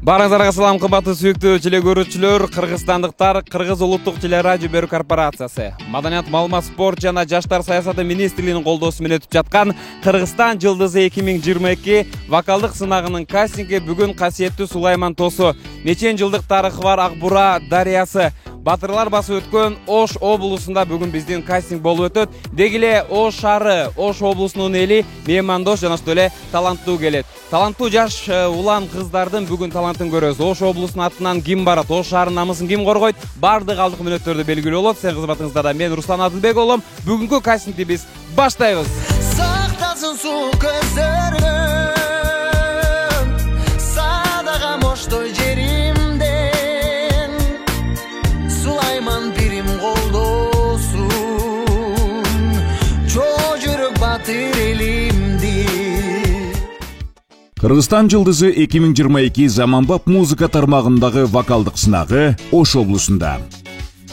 Барыңыздарга салам, кымбаттуу сүйүктүү телекөрүүчүлөр, кыргызстандыктар, Кыргыз улуттук телерадио берүү корпорациясы, Маданият, маалымат, спорт жана жаштар саясаты министрлигинин колдоосу менен өтүп жаткан Кыргызстан жылдызы 2022 вокалдык сынагынын кастинги бүгүн касиеттүү Сулайман Тосу, нечен жылдык тарыхы бар Ак Бура дарыясы, Батырлар басып өткөн Ош облусунда бүгүн биздин кастинг болуп өтөт. Деги эле Ош шаары, Ош облусунун эли меймандош жана эле таланттуу келет. Таланттуу жаш улан кыздардын бүгүн талантын көрөбүз. Ош облусунун атынан ким барат, Ош шаарынын намысын ким коргойт? Бардык алдык мүнөттөрдө белгилүү болот. Сен кызматыңыздарда мен Руслан Адылбек болом. Бүгүнкү кастингди биз баштайбыз. Сактасын суу көздөрүм, садагам Оштой жеримден, Сулайман бирим колдосун, чоо жүрөк батыр элимди. Кыргызстан жылдызы 2022 заманбап музыка тармагындагы вокалдык сынагы Ош облусунда.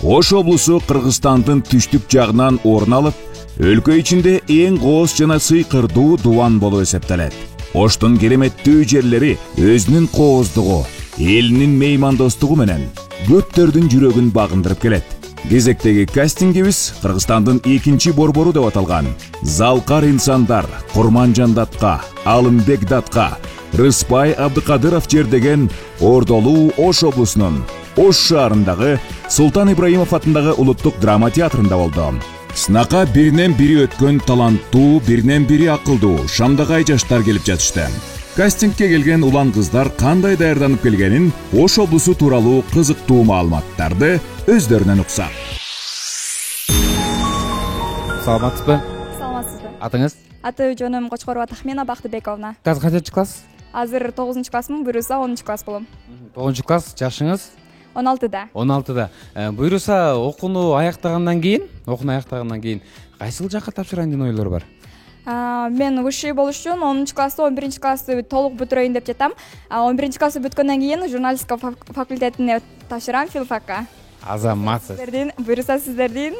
Ош облусу Кыргызстандын түштүк жагынан орун алып, өлкө ичинде эң кооз жана сыйкырдуу дубан болуп эсептелет. Оштун кереметтүү жерлери өзүнүн кооздугу, элинин меймандостугу менен көптөрдүн жүрөгүн багындырып келет. Кезектеги кастингибиз Кыргызстандын экинчи борбору деп аталган Залкар инсандар Курманжан Датка, Алымбек Датка, Рыспай Абдыкадыров жердеген Ордолуу Ош облусунун Ош шаарындагы Султан Ибраимов атындагы улуттук драма театрында болду. Сынакка биринен бири өткөн таланттуу, биринен бири акылдуу, шамдагай жаштар келип жатышты. Кастингке келген улан кыздар кандай даярданып келгенин, Ош облусу тууралуу кызыктуу маалыматтарды өздөрүнөн уксак. Саламатсызбы? Саламатсызбы. Атыңыз? Аты-жөнүм Кочкорова Тахмина Бактыбековна. Казыр канчынчы класс? Азыр 9 классмын, буюрса 10 класс болом. 9 класс, жашыңыз? 16да. 16да. Буюрса окууну аяктагандан кийин, кайсыл жакка тапшырайын деген ойлор бар? Мен высший болуш үчүн 10 классты, 11 классты толук бүтүрөйүн деп жатам. 11 классты бүткөндөн кийин журналистика факультетине тапшырам, филфакка. Азаматсыз. Буюрса сиздердин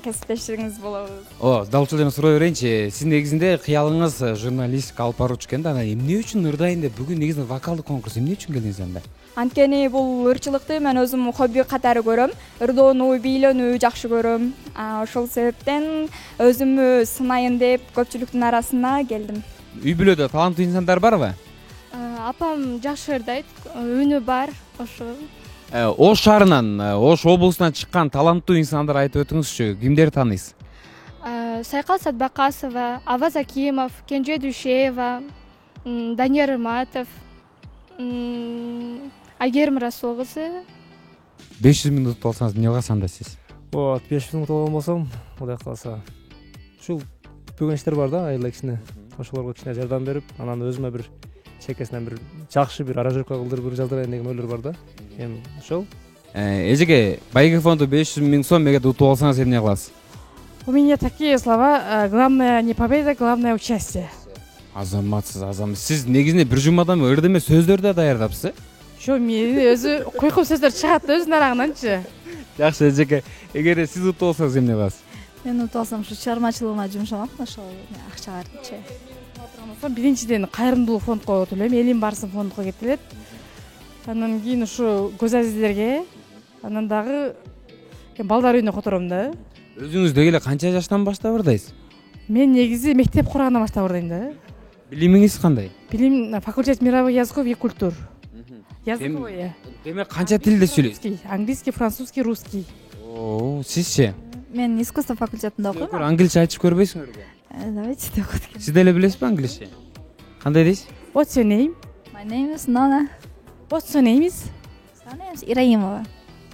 кесиптешиңиз болобуз. Дал ушул жерден сурай берейинчи. Сиздин негизинде кыялыңыз журналистика алып баруучу экен да, эмне үчүн ырдайын деп бүгүн негизинде вокалдык конкурс эмне үчүн келдиңиз анда? Анткени бул ырчылыкты мен өзүм хобби катары көрөм. Ырдоону, бийлөөнү жакшы көрөм. Ошол себептен өзүмү сынайын деп көпчүлүктүн арасына келдим. Үй бүлөдө таланттуу инсандар барбы? Апам жакшы ырдайт, үнү бар, ошо. Ош шаарынан, Ош облусунан чыккан таланттуу инсандар айтып өтүңүзчү, кимдерди тааныйсыз? Сайкал Садбакасова, Аваз Акимов, Кенже Дүйшеева, Данияр Ырматов, Айгерим Расул кызы. 500 миң утуп алсаңыз эмне кыласыз анда сиз? 500 миң утуп алган болсом, Кудай кааласа, ушул бүгүн иштер бар да, айла кичине. Ошолорго кичине жардам берип, анан өзүмө бир чекесинен бир жакшы бир аранжировка кылдырып бир жаздырайын деген ойлор бар да. Эми ошол. Эжеге байги фонду 500 миң сом эгерде утуп алсаңыз эмне кыласыз? У меня такие слова: главное не победа, главное участие. Азаматсыз. Сиз негизинде бир жумадан ырды эмес сөздөрдү да даярдапсыз? Жо, мен өзү койкум сөздөр чыгат өзүнүн арагынанчы. Жакшы, эжеке, эгерде сиз утуп алсаңыз эмне кыласыз? Мен утуп алсам ушу чыгармачылыгыма жумшамак, ошол акчаларды. Биринчиден кайрымдуулук фондко төлөйм, элим барсын фондко кетилет. Андан кийин ушу көз азиздерге, анан дагы балдар үйүнө котором да. Өзүңүз деги эле канча жаштан баштап ырдайсыз? Мен негизи мектеп кургандан баштап ырдайм да. Билимиңиз кандай? Билим факультет мировых языков и культур. Языковые. Демек канча тилде сүйлөйсүз? Английский, французский, русский. Сизчи? Мен искусство факультетинде окуйм. Англисче айтып көрбөйсүңөрбү? Давайте деп атат. Сиз деле билесизби англисче? Кандай дейсиз? What's your name? My name is Nana. What's your name is? My name is Iraimova.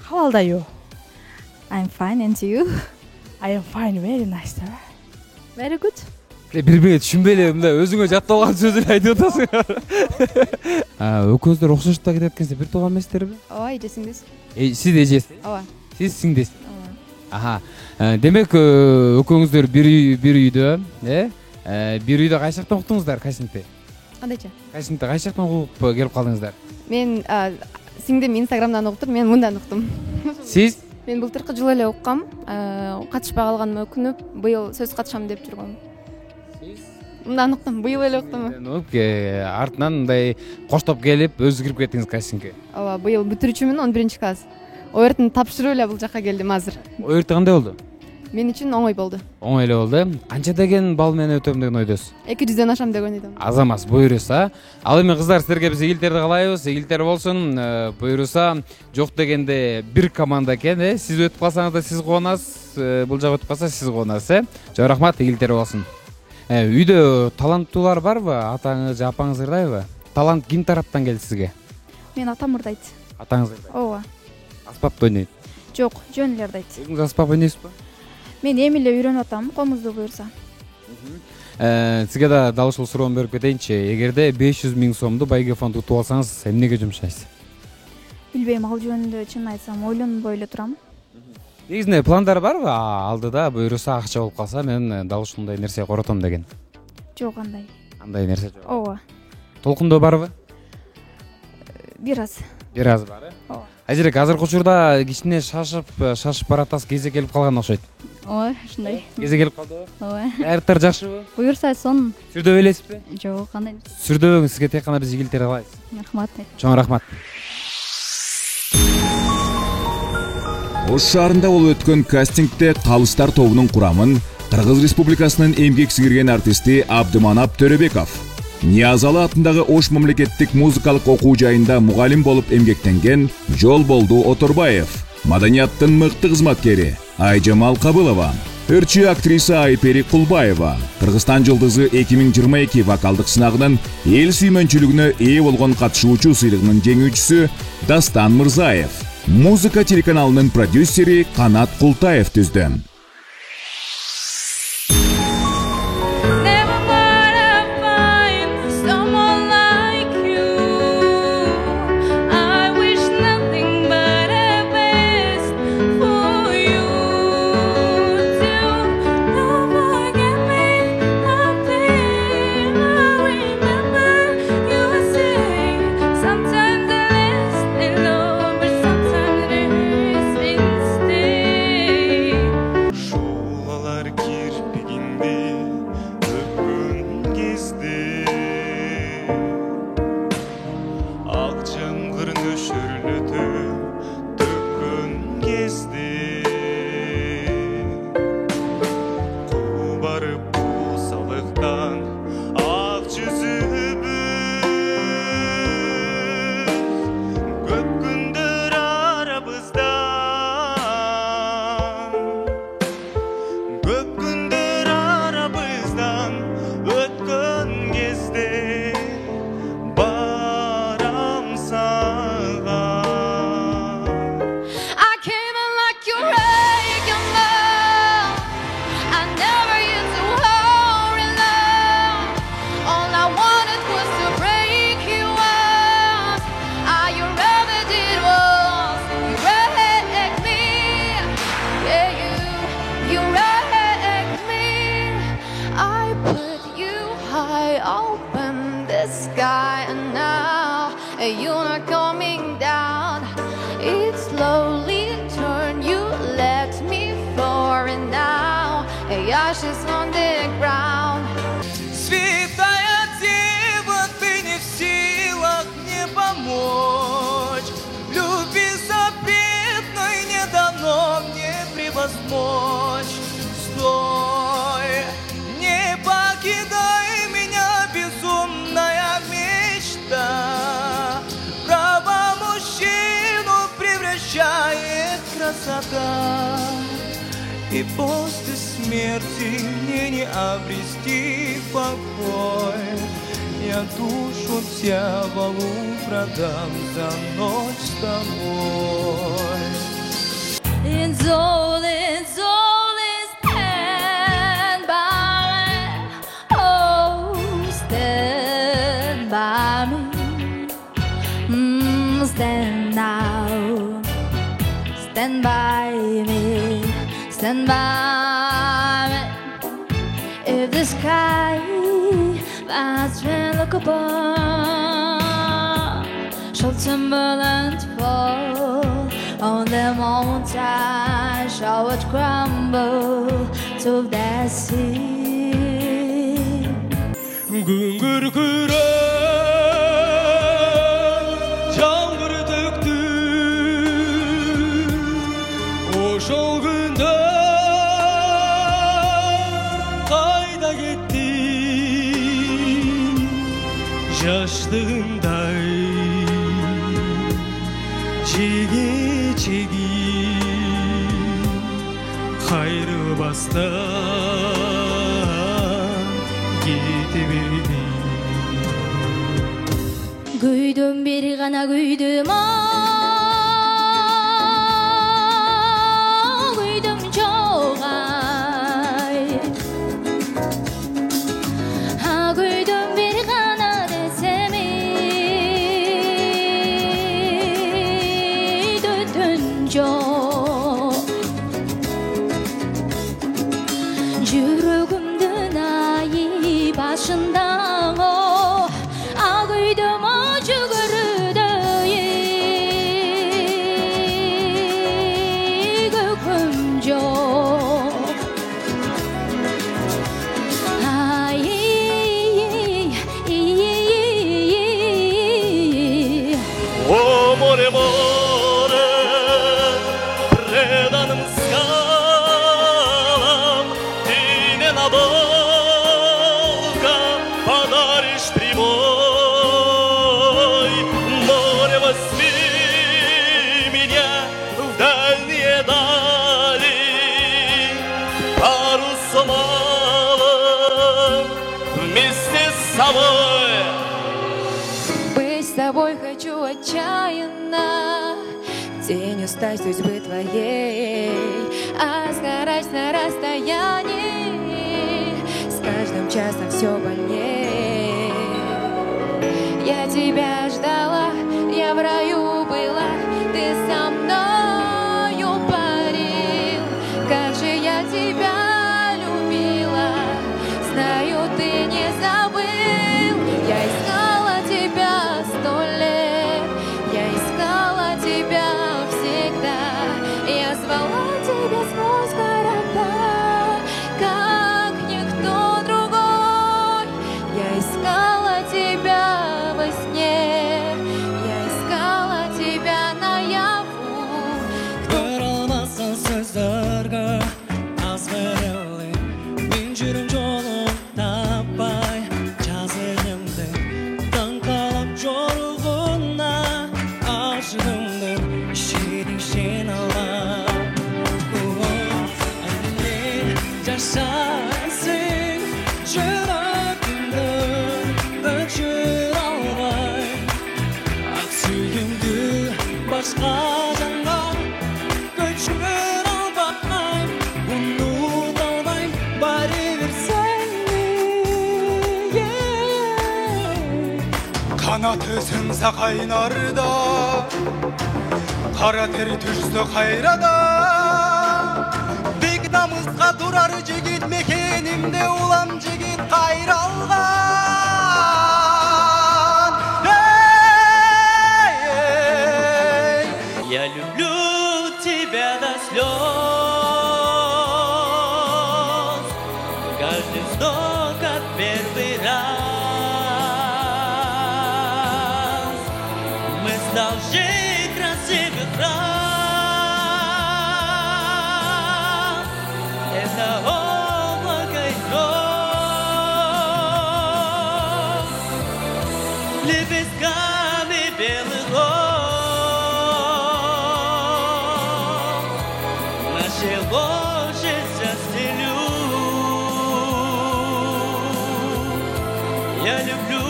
How old are you? I'm fine, and you? I am fine, very nice. Very good. Бири-бириңе түшүнбөй эле мындай өзүңө жатталган сөздүн айтып атасың. Экөөңүздөр окшош да кетет экенсиз, бир тууган эмессиздерби? Ооба, эжесиңиз. Сиз эжесиз? Ооба. Сиз сиңдесиз? Ооба. Демек экөөңүздөр бир үйдө, бир үйдө кайсы жактан уктуңуздар кастингти? Кандайча? Кастингти кайсы жактан угуп келип калдыңыздар? Мен сиңдим Инстаграмдан уктур, мен мындан уктум. Сиз? Мен былтыркы жылы эле уккам, катышпай калганыма өкүнүп, быйыл сөз катышам деп жүргөм. Мындан уктум, быйыл эле уктум. Артынан мындай коштоп келип өзү кирип кеттиңиз кастингге. Ооба, быйыл бүтүрүүчүмүн 11-класс. ОРТны тапшырып эле бул жака келдим азыр. ОРТ кандай болду? Мен үчүн оңой болду. Оңой эле болду. Канча деген балл менен өтөм деген ойдосуз? 200дөн ашам деген ойдом. Аз эмес, буйруса. Ал эми кыздар, силерге биз ийгилтерди каалайбыз. Ийгилтер болсун. Буйруса, жок дегенде бир команда экен, Сиз өтүп калсаңыз да сиз кубанасыз, бул жак өтүп калса сиз кубанасыз, Жок рахмат, ийгилтер болсун. Үйдө таланттуулар барбы? Атаңыз же апаңыз ырдайбы? Талант ким тараптан келди сизге? Мен атам ырдайт. Атаңыз ырдайт. Ооба. Аспапты ойнойт. Жок, жөн эле ырдайт. Өзүңүз аспап ойнойсузбу? Мен эми эле үйрөнүп атам, комузду буйрса. Сизге да дал ушул суроону берип кетейинчи. Эгерде 500 000 сомду байге фонд утуп алсаңыз, эмнеге жумшайсыз? Билбейм, ал жөнүндө чын айтсам, ойлонбой эле турам. Негизинде пландар барбы? Алдыда буйруса акча болуп калса, мен дал ушундай нерсе коротом деген. Жок, андай. Андай нерсе жок. Ооба. Толкундоо барбы? Бир аз. Бир аз бар, Ооба. Ажирек, азыркы учурда кичине шашып баратасыз, кезе келип калган окшойт. Ой, ушундай. Кезе келип калдыбы? Ой. Даярдыктар жакшыбы? Буюрса сон. Сүрдөп элесизби? Жок, кандай. Сүрдөбөңүз, сизге тек гана биз ийгилтер каалайбыз. Рахмат. Чоң рахмат. Ош шаарында болуп өткөн кастингде Калыстар тобунун курамын Кыргыз Республикасынын эмгек сиңирген артисти Абдыманап Төрөбеков, Ниязалы атындагы Ош мамлекеттик музыкалык окуу жайында мугалим болуп эмгектенген Жолболду Оторбаев, маданияттын мыкты кызматкери Айжамал Кабылова, өрчү актриса Айпери Кулбаева, Кыргызстан жылдызы 2022 вокалдык сынагынын эл сүймөнчүлүгүнө ээ болгон катышуучу сыйлыгынын жеңүүчүсү Дастан Мырзаев, музыка телеканалынын продюсери Канат Култаев түздү. Ashes on the ground. Святая Дева, ты не в силах мне помочь. Люби запретно и не дано мне превозмочь. Стой, не покидай меня, безумная мечта. Право мужчину превращает красота. И после смерти мне не обрести покой. Я душу дьяволу продам за ночь с тобой. It's all, stand by me. Oh, stand by me. Stand now. Stand by me. Stand by me. If the sky must look upon, shall tremble and fall on the mountain, shall it crumble to the sea. Güngür güre Yağmur döktü Oşol günde Kayda gittin Yaşlığımday Çigi çigi Hayrı bastan Gidiverdi Güydüm bir gana güydüm güydüm çok ay Ha güydüm bir gana desemi Dötün çok Yüreğimden ayı başından o Ağıydım acı görüdüğü Göküm çok Ay More more Преданным скалам Ты ненадолго подаришь прямой Море, возьми меня в дальние дали Парусом алым вместе с собой Быть с тобой хочу отчаянно Тенью стать судьбы твоей А сгорать на расстоянии С каждым часом все больнее Я тебя ждала, я в раю была Ты со мною парил Как же я тебя любила Знаю, ты не забыл Я искала тебя 100 лет Я искала тебя всегда Я звала тебя сквозь города Как никто другой Я искала тебя во сне Я искала тебя наяву Kırılmazsın sözlerge az verildi Bin жүрüm жолун таппай жазырымды Таң қалап жорығына Ашығымды ішеден шен алам Әлемде жашайсың жүрегімді өшіре алмай Ақ сүйгімді басқа жанға көшіре алмайм Ұмыта алмайм барыбір сені Kanatı sınsa kaynarda Kara teri düşse hayrada Bek namızga durar jigit mekenimde ulan jigit kayralgan Я люблю тебя до слез Каждый вздох как первый раз Мы должны красивых раз Это облако и гром Лепестками белых роз Наши ложи застелю Я люблю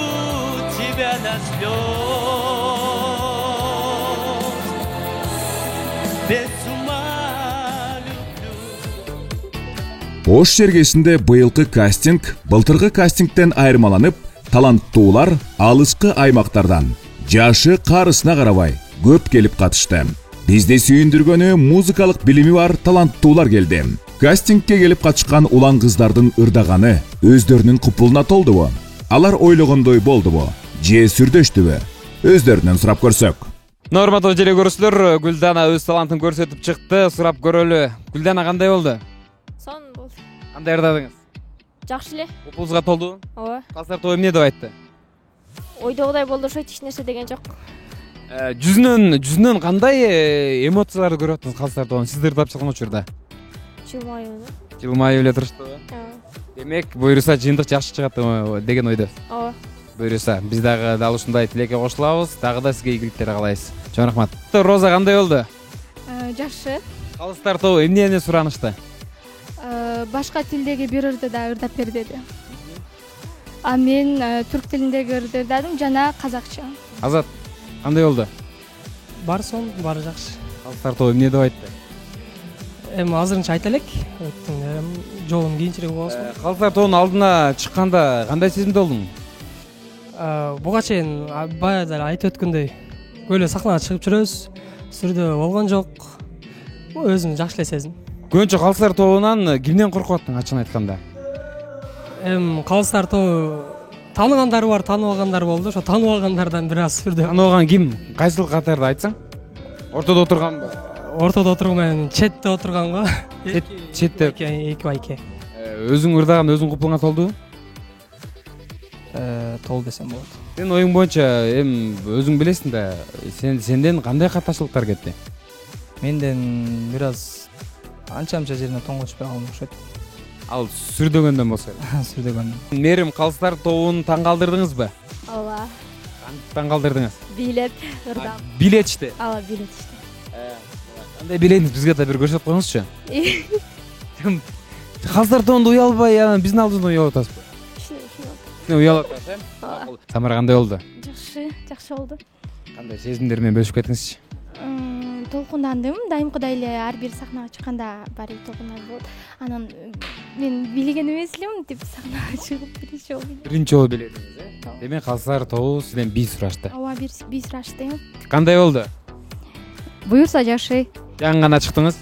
тебя до слез Без ума люблю Ош жергесинде быйылкы кастинг былтыркы кастингден айырмаланып, таланттуулар алыскы аймактардан жашы карысына карабай көп келип катышты. Бизди сүйүндүргөнү музыкалык билими бар таланттуулар келди. Кастингке келип катышкан улан кыздардын ырдаганы өздөрүнүн купулуна толдубу? Алар ойлогондой болдубу? Же сүрдөштүбү? Өздөрүнөн сурап көрсөк. Норматуу желе көрүүчүлөр, Гүлдана өз талантын көрсөтүп чыкты. Сурап көрөлү. Гүлдана кандай болду? Сонун болду. Кандай ырдадыңыз? Жакшы эле. Опулузга толду. Ооба. Калыстар тобу эмне деп айтты? Ойдогудай болду, ошо эч нерсе деген жок. Жүзүнөн кандай эмоцияларды көрүп аттыңыз Калыстар тобунун сиздер тапчылган учурда? Жылмаюуну. Жылмайып эле туруштубу? Демек, буюрса жыйынтык жакшы чыгат деген ойдо. Ооба. Буюрса, биз дагы дал ушундай тилекке кошулабыз. Дагы да сизге ийгиликтер каалайбыз. Чоң рахмат. Роза кандай болду? Жакшы. Калыстар тобу эмнени суранышты? Башка тилдеги бир ырды да ырдап бер деди. А мен түрк тилиндеги ырды ырдадым жана казакча. Азат, кандай болду? Бар сон, баары жакшы. Калыстар тобу эмне деп айтты? Эми азырынча айта элек. Жолун кийинчерээк болсун. Калыстар тобунун алдына чыкканда кандай сезимде болдуң? Буга чейин баягы эле айтып өткөндөй эле сахнага чыгып жүрөбүз. Сүрдө болгон жок. Өзүм жакшы эле сездим. Көбүнчө Калыстар тобунан кимден коркуп аттың ачыгын айтканда? Калыстар тобу тааныгандары бар, тааныбагандар болду. Ошо тааныбагандардан бир аз сүрдө. Тааныбаган ким? Кайсыл катарда айтсаң? Ортодо отурганбы? Ортодо отурган менен четте отурганга. Четте эки байке. Өзүң ырдаган, өзүң куплуңа толдубу? Тол десем болот. Сенин оюң боюнча өзүң билесиң да, сенден кандай катташылыктар кетти? Менден бир аз анча жерине тоңгочпой калдым окшойт. Ал сүрдөгөндөн болсо эле. Сүрдөгөндөн. Мерим, Калыстар тобун таң калтырдыңызбы? Ооба. Таң калтырдыңыз? Билет ырдап. Билетчти? Ооба, билетчти. Кандай билетиңиз бизге да бир көрсөтүп коюңузчу? Калыстар тобунда уялбай, биздин алдыбызда уялып атасызбы? Уялып атасыз, э? Самара кандай болду? Жакшы болду. Кандай сезимдер менен бөлүшүп кетиңизчи? Толкундандым. Дайымкыдай эле ар бир сахнага чыкканда баары толкундандым болот. Анан мен билген эмес элем деп сахнага чыгып биринчи жолу биледиңиз, э? Демек Калыстар тобу сизден бий сурашты. Ооба, бий сурашты. Кандай болду? Буюрса жакшы. Жаңы гана чыктыңыз?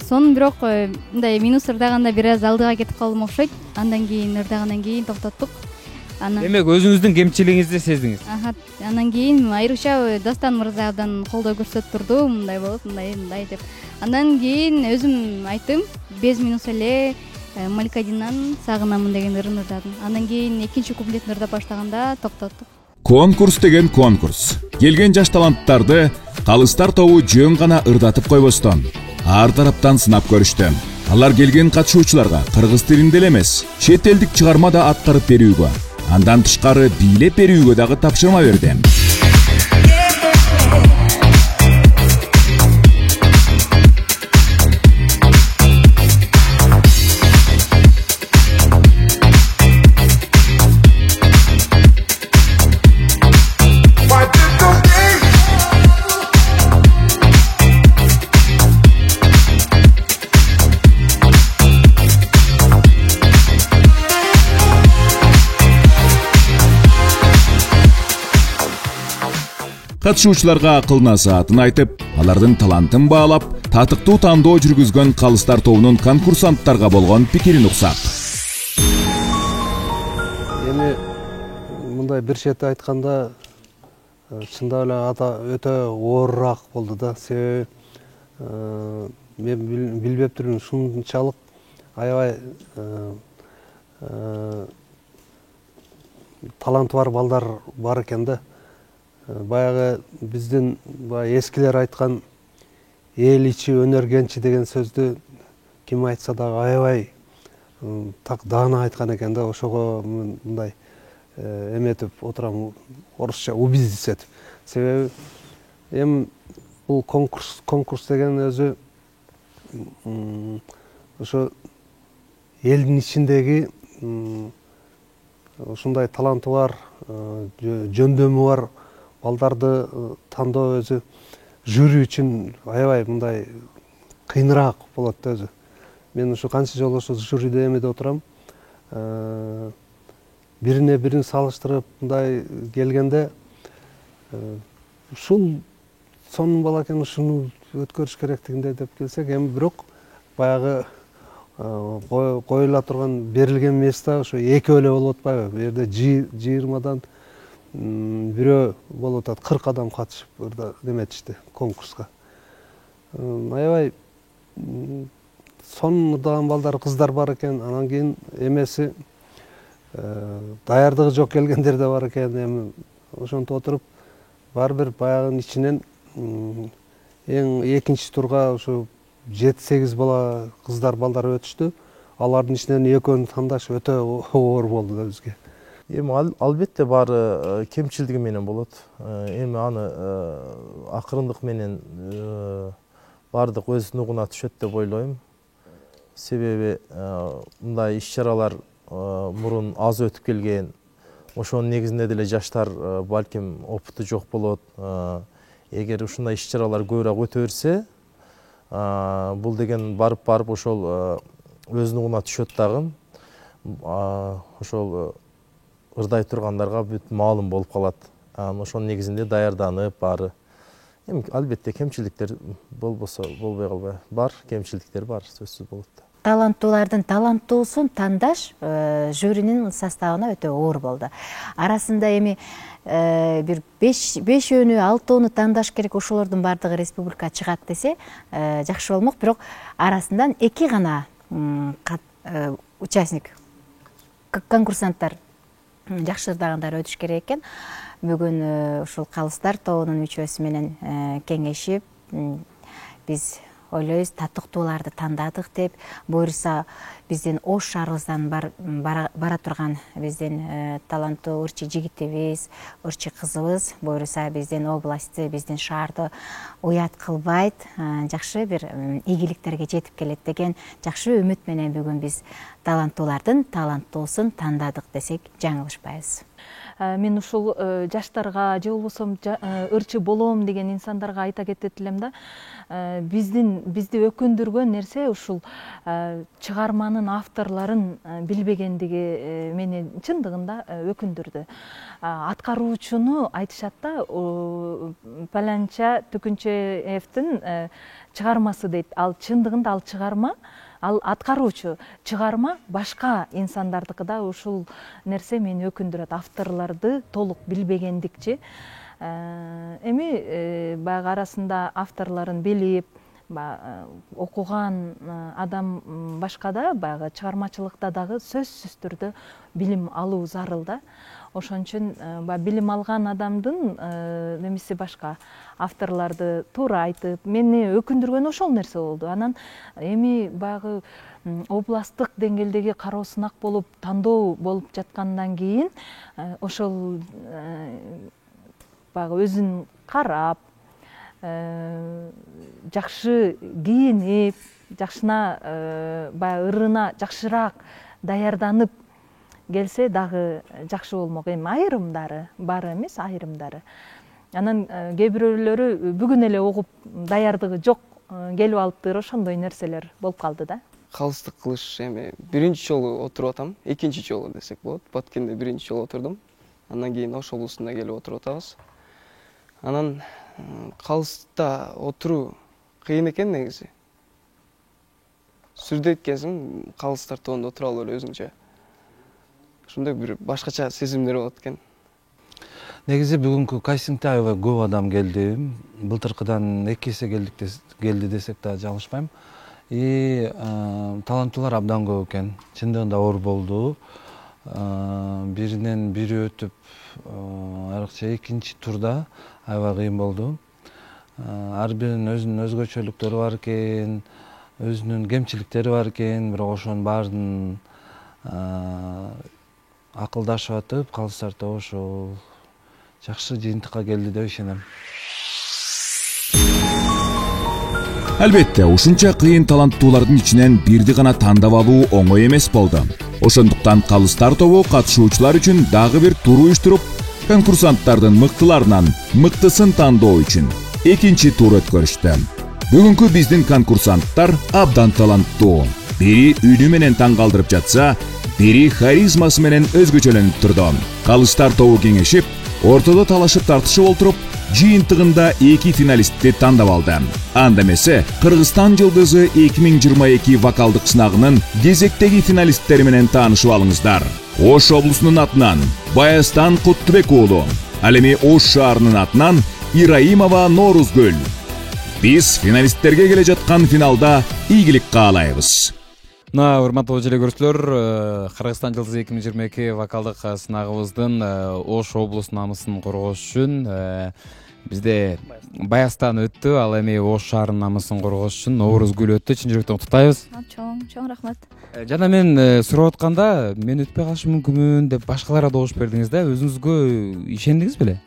Сонун бирок мындай минус ырдаганда бир аз алдыга кетип калдым окшойт. Андан кийин ырдагандан кийин токтоттук. Демек өзүңүздүн кемчилигиңизди сездиңиз. Андан кийин айрыкча Дастан мырза абдан колдоо көрсөтүп турду, мындай болот, мындай деп. Андан кийин өзүм айттым, 5 минут эле Маликадинан сагынамын деген ырын ырдадым. Андан кийин экинчи куплетин ырдап баштаганда токтоттук. Конкурс деген конкурс. Келген жаш таланттарды Калыстар тобу жөн гана ырдатып койбостон, ар тараптан сынап көрүштү. Алар келген катышуучуларга кыргыз тилинде эле эмес, чет элдик чыгарма да аткарып берүүгө, андан тышкары бийлеп берүүгө дагы тапшырма берди. Катышуучуларга акыл насаатын айтып, алардын талантын баалап, татыктуу тандоо жүргүзгөн Калыстар тобунун конкурсанттарга болгон пикирин уксак. Эми мындай бир чети айтканда, чындап эле өтө оорураак болду да. Себеби мен билбеп турмун, ушунчалык аябай таланты бар балдар бар экен да. Баягы биздин эскилер айткан эл ичи өнөр кенчи деген сөздү ким айтса дагы аябай так даана айткан экен да. Ошого мындай эметип отурам, орусча убедиться этип. Себеби эми бул конкурс деген өзү ошо элдин ичиндеги ушундай таланты бар, жөндөмү бар балдарды тандоо өзү жюри үчүн аябай мындай кыйыныраак болот да өзү. Мен ушу канча жолу ушу жюриде эмеде отурам. Бирине бирин салыштырып мындай келгенде ушул сонун бала экен, ушуну өткөрүш керектигинде деп келсек, эми бирок баягы коюла турган берилген место ошо экөө эле болуп атпайбы? Бу жерде 20-дан бирөө болуп атат, 40 адам катышып неметишти конкурска. Аябай сонмудаган балдар кыздар бар экен. Анан кийин эмеси даярдыгы жок келгендер да бар экен. Эми ошентип отуруп бар бир баягынын ичинен эң экинчи турга ушу 7-8 бала кыздар балдар өтүштү. Алардын ичинен экөөнү тандаш өтө оор болду да бизге. Эми албетте баары кемчилдиги менен болот. Эми аны акырындык менен бардык өз нугуна түшөт деп ойлойм. Себеби мындай иш-чаралар мурун аз өтүп келген. Ошонун негизинде деле жаштар балким опыту жок болот. Эгер ушундай иш-чаралар көбүрөөк өтө берсе, бул деген барып ошол өз нугуна түшөт дагы. Ошол ырдай тургандарга бүт маалым болуп калат. Ошонун негизинде даярданып баары. Эми албетте кемчиликтер болбосо болбой калбай. Бар, кемчиликтер бар, сөзсүз болот. Таланттуулардын таланттуусун тандаш жюринин составына өтө оор болду. Арасында эми бир 5-өнү, 6-өнү тандаш керек, ошолордун бардыгы республика чыгат десе жакшы болмок. Бирок арасынан 2 гана участник, конкурсанттар жакшырдагындар өтүш керек экен. Бүгүн ушул Калыстар тобунун мүчөсү менен кеңешип, биз ойлойбуз таттыктууларды тандадык деп. Буюрса биздин Ош шаарыбыздан бара турган биздин таланттуу ырчы жигитибиз, ырчы кызыбыз, буюрса биздин областты, биздин шаарды уят кылбайт, жакшы бир ийгиликтерге жетип келет деген жакшы үмүт менен бүгүн биз таланттуулардын таланттуусун тандадык десек жаңылышпайбыз. Мен ушул жаштарга же болбосо ырчы болом деген инсандарга айта кетет элем да. Бизди өкүндүргөн нерсе ушул чыгарманын авторлорун билбегендиги мени чындыгында өкүндүрдү. Аткаруучуну айтышат да, паланча Түкүнчөевдин чыгармасы дейт. Ал чындыгында ал чыгарма, ал аткаруучу. Чыгарма башка инсандардыкы да. Ушул нерсе мени өкүндүрөт. Авторлорду толук билбегендикчи. Эми баягы арасында авторлорун билип, окуган адам башка да, баягы чыгармачылыкта дагы сөзсүз түрдө билим алуу зарыл да. Ошон үчүн билим алган адамдын немеси башка, авторлорду туура айтып, мени өкүндүргөн ошол нерсе болду. Анан эми баягы областтык деңгээлдеги кароо сынак болуп, тандоо болуп жаткандан кийин ошол баягы өзүн карап, жакшы кийинип, жакшына баягы ырына жакшыраак даярданып келсе дагы жакшы болмок. Эми айрымдары бар эмес, айрымдары. Анан кээ бирөөлөрү бүгүн эле угуп даярдыгы жок келип алыптыр, ошондой нерселер болуп калды да. Калыстык кылыш эми биринчи жолу отуруп атам, экинчи жолу десек болот. Баткенде биринчи жолу отурдум. Андан кийин Ош облусунда келип отуруп атабыз. Анан Калыста отуруу кыйын экен негизи. Сүрдөйт кезим Калыстар тобунда отура алып эле өзүнчө. Ошондой бир башкача сезимдер болот экен. Негизи бүгүнкү кастингде аябай көп адам келди. Былтыркыдан 2 эсе келди десек да жаңылышпайм. Таланттуулар абдан көп экен. Чындыгында оор болду. Биринен бири өтүп, айрыкча экинчи турда аябай кыйын болду. Ар биринин өзүнүн өзгөчөлүктөрү бар экен, өзүнүн кемчиликтери бар экен, бирок ошонун баарын акылдашып атып, Калыстар тобу ошол жакшы жыйынтыкка келди деп ишенем. Албетте, ушунча кыйын таланттуулардын ичинен бирди гана тандап алуу оңой эмес болду. Ошондуктан Калыстар тобу катышуучулар үчүн дагы бир тур уюштуруп, конкурсанттардын мыктыларынан мыктысын тандоо үчүн экинчи тур өткөрүштү. Бүгүнкү биздин конкурсанттар абдан таланттуу. Бири үнү менен таң калтырып жатса, бири харизмасы менен өзгөчөлөнүп турду. Калыстар тобу кеңешип, ортодо талашып тартышып олтуруп, жыйынтыгында 2 финалистти тандап алды. Анда эмесе, Кыргызстан жылдызы 2022 вокалдык сынагынын кезектеги финалисттери менен таанышып алыңыздар. Ош облусунун атынан Баястан Куттубек уулу, ал эми Ош шаарынын атынан Ираимова Норузгүл. Биз финалисттерге келе жаткан финалда ийгилик каалайбыз. Мына урматтуу телекөрүүчүлөр, Кыргызстан жылдызы 2022 вокалдык сынагыбыздын Ош облусу намысын коргош үчүн бизде Баястан өттү, ал эми Ош шаарынын намысын коргош үчүн Нооруз гүлү өттү. Чын жүрөктөн куттуктайбыз. Чоң рахмат. Жана мен сурап атканда, мен өтпөй калышым мүмкүнмүн деп башкаларга добуш бердиңиз да, өзүңүзгө ишендиңиз беле?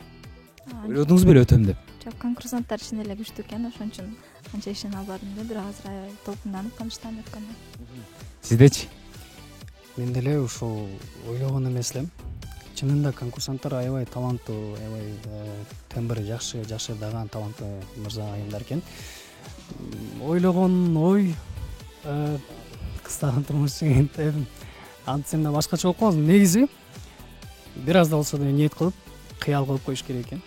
Ойлодуңуз беле өтөм деп? Жок, конкурсанттар ичинде эле күчтүү экен, ошон үчүн анча ишене албадым да, бир азыр аябай толкунданып, тынчтанып өткөндө. Сиздечи? Мен деле ушул ойлогон эмес элем. Чынында конкурсанттар аябай таланттуу, аябай тембри жакшы, жашырдаган таланттуу мырза айымдар экен. Ойлогон ой кыздардын турмушу антсем да башкача болуп калды. Негизи бир аз да болсо да ниет кылып, кыял кылып коюш керек экен.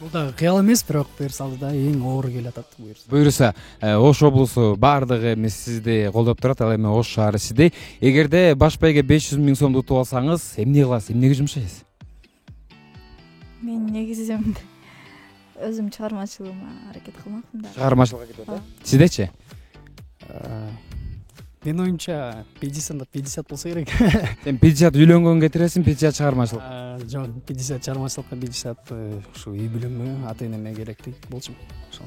Бул да кыял эмес, бирок буюрса да эң оор келе атат буюрса. Буюрса, Ош облусу баардыгы эми сизди колдоп турат, ал эми Ош шаары сизди. Эгерде баш байге 500 000 сомду утуп алсаңыз, эмне кыласыз? Эмнеге жумшайсыз? Мен негизи өзүм чыгармачылыгыма аракет кылмакмын да. Чыгармачылыкка кетип атат. Сиздечи? Мен оюмча 50 болсо керек. Сен 50 үйлөнгөн кетиресиң, 50 чыгармачылык. Жок, 50 чыгармачылыкка, 50 ушу үй бүлөмгө, ата-энеме керектик болчу. Ошол.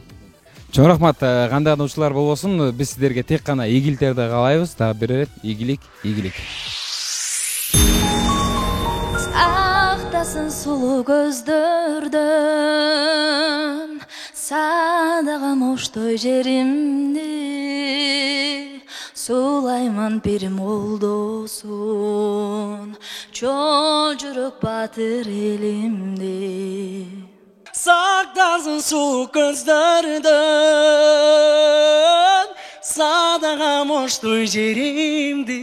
Чоң рахмат, кандай уучулар болбосун, биз сиздерге тек гана ийгиликтерди каалайбыз. Дагы бир ирет ийгилик. Сактасын сулуу көздөрдөн садагам оштой жеримди, сулайман пирим колдосун, чоң жүрөк батыр элимди. Сактасын сулуу көздөрдөн садагам оштой жеримди,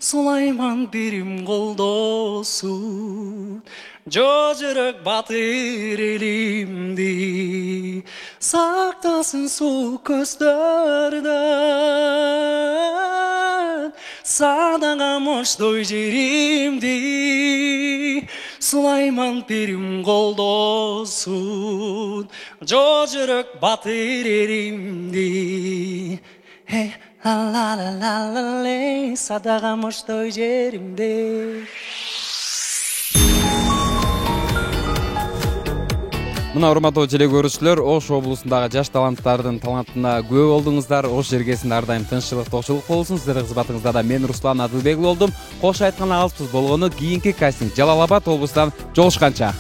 сулайман пирим колдосун, жо жүрөк батыр элимди. Сактасын сулуу көздөрдөн садагам оштой жеримди, сулайман пирим колдосун, жо жүрөк батыр элимди. Ла-ла-ла-ла-лей, садагам оштой жеримди. Мына урматтуу телекөрүүчүлөр, Ош облусундагы жаш таланттардын талантына күбө болдуңуздар. Ош жергесинде ар дайым тынччылык, токчулук болсун. Сиздердин кызматыңызда да мен Руслан Адылбек болдум. Кош айткан алыспыз болгону кийинки кастинг Жалал Абад облусунан жолугушканча.